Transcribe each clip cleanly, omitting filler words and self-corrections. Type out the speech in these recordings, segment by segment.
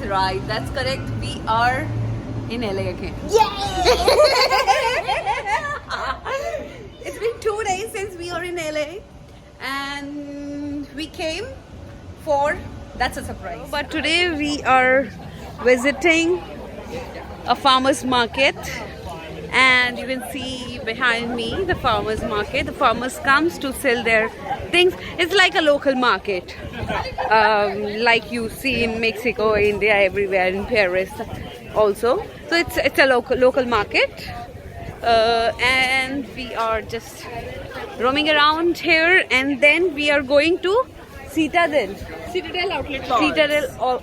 right. That's correct. We are in LA again. Yay! It's been 2 days since we are in LA, and we came for that's a surprise. But today we are visiting a farmers market, and you can see behind me the farmers market. The farmers comes to sell their things. It's like a local market, like you see in Mexico, India, everywhere, in Paris also. So it's a local market, and we are just roaming around here, and then we are going to Citadel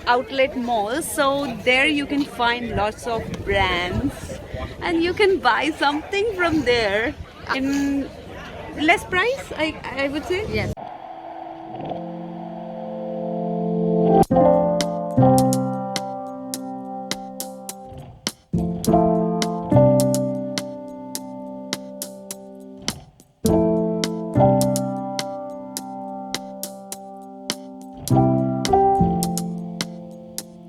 Outlet Mall. So there you can find lots of brands, and you can buy something from there in less price, I would say. Yes.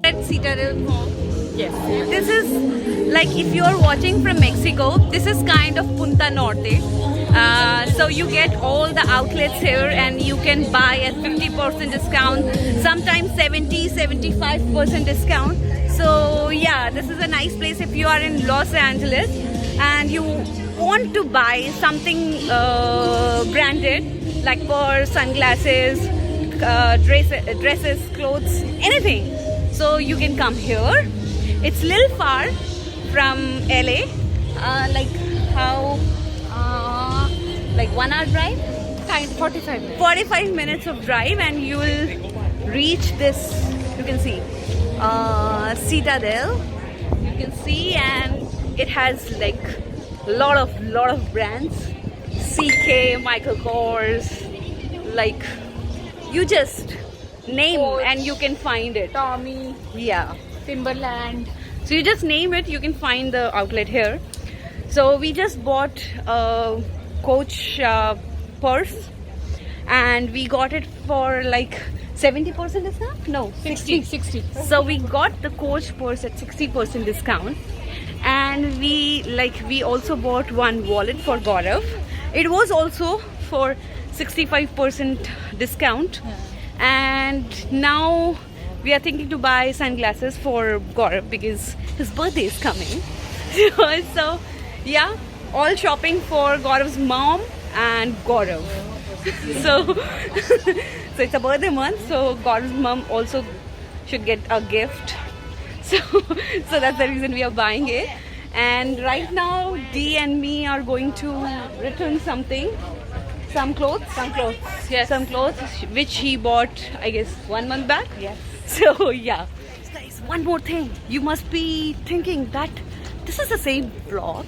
At Citadel Mall. Yes. This is like, if you're watching from Mexico, this is kind of Punta Norte. So you get all the outlets here, and you can buy at 50% discount, sometimes 70-75% discount. So yeah, this is a nice place if you are in Los Angeles and you want to buy something branded, like purse, sunglasses, dresses, clothes, anything. So you can come here. It's a little far from LA, like how, like 1 hour drive? 45 minutes. 45 minutes of drive, and you will reach this, you can see, Citadel, you can see, and it has like lot of brands, CK, Michael Kors, like you just name Coach, and you can find it. Tommy, Yeah. Timberland. So you just name it, you can find the outlet here. So we just bought a Coach purse, and we got it for like 70% discount? No, 60. 60. So we got the Coach purse at 60% discount, and we also bought one wallet for Gaurav. It was also for 65% discount, and now we are thinking to buy sunglasses for Gaurav because his birthday is coming. So yeah, all shopping for Gaurav's mom and Gaurav. So so it's a birthday month, so Gaurav's mom also should get a gift. So that's the reason we are buying it. And right now Dee and me are going to return some clothes. Yes. Some clothes which he bought, I guess, 1 month back. Yes. So yeah, guys, one more thing. You must be thinking that this is the same vlog,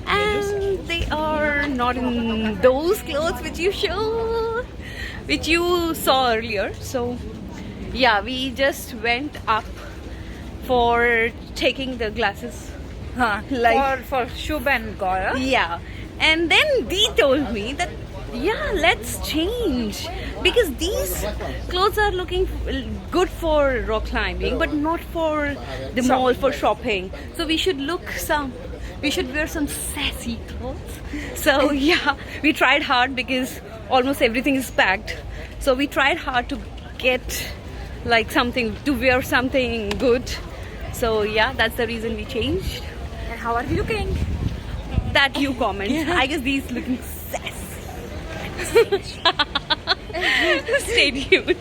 and they are not in those clothes which you saw earlier. So yeah, we just went up for taking the glasses. Like for Shubh and Gaurav. yeah, and then Dee told me that yeah, let's change, because these clothes are looking good for rock climbing, but not for the mall for shopping. So we should wear some sassy clothes. So yeah, we tried hard because almost everything is packed. So we tried hard to get like wear something good. So yeah, that's the reason we changed. And how are we looking? That you comment. I guess these looking sassy. Stay tuned.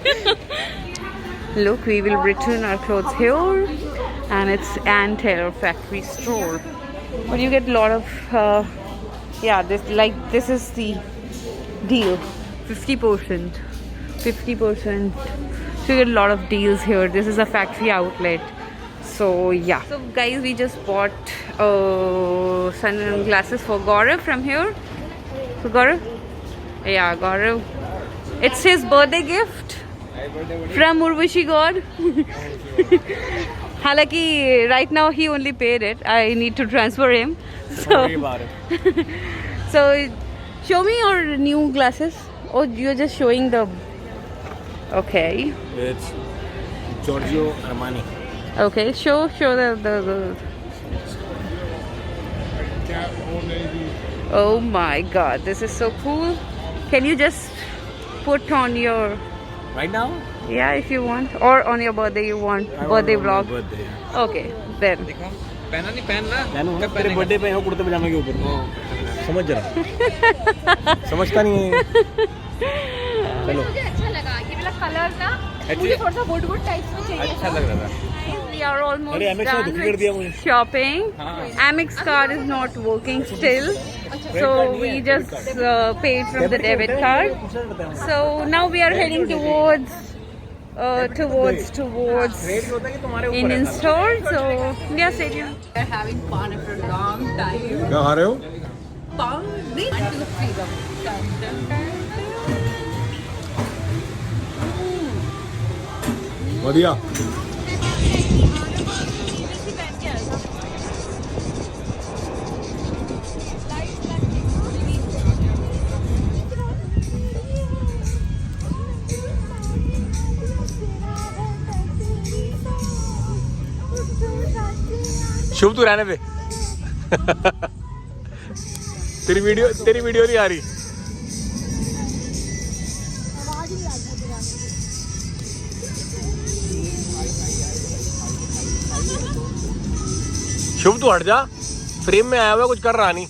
Look, we will return our clothes here, and it's Ann Taylor factory store. But you get a lot of this is the deal, 50%. So you get a lot of deals here. This is a factory outlet. So yeah. So guys, we just bought sunglasses for Gaurav from here. So Gaurav. Yeah, Gaurav. It's his birthday gift from Urvashi God. Halaki, right now he only paid it. I need to transfer him. So, Don't worry about it. So, show me your new glasses. Oh, you're just showing the. Okay. It's Giorgio Armani. Okay, show the. Oh my God, this is so cool. Can you just put on your Right now? yeah if you want, or on your birthday you want birthday vlog? Birthday. Okay, then. पहना नहीं पहनना तेरे birthday पे हो कुर्ते पजामे के ऊपर समझ जरा समझता नहीं है चलो मुझे अच्छा लगा ये वाला कलर ना मुझे थोड़ा सा वुड टाइप में चाहिए अच्छा लग रहा था We are almost अरे Amex ने done दुखी कर दिया मुझे with shopping. हाँ। Amex card is not working still, so we just paid from the debit card. So now we are heading towards Indian store. So yeah, stay tuned. We are having fun after a long time. क्या खा रहे हो Fun. 1, 2, 3 go. बढ़िया शुभ तू रहने दे तेरी video नहीं आ रही शुभ तू हट जा फ्रेम में आया हुआ कुछ कर रहा नहीं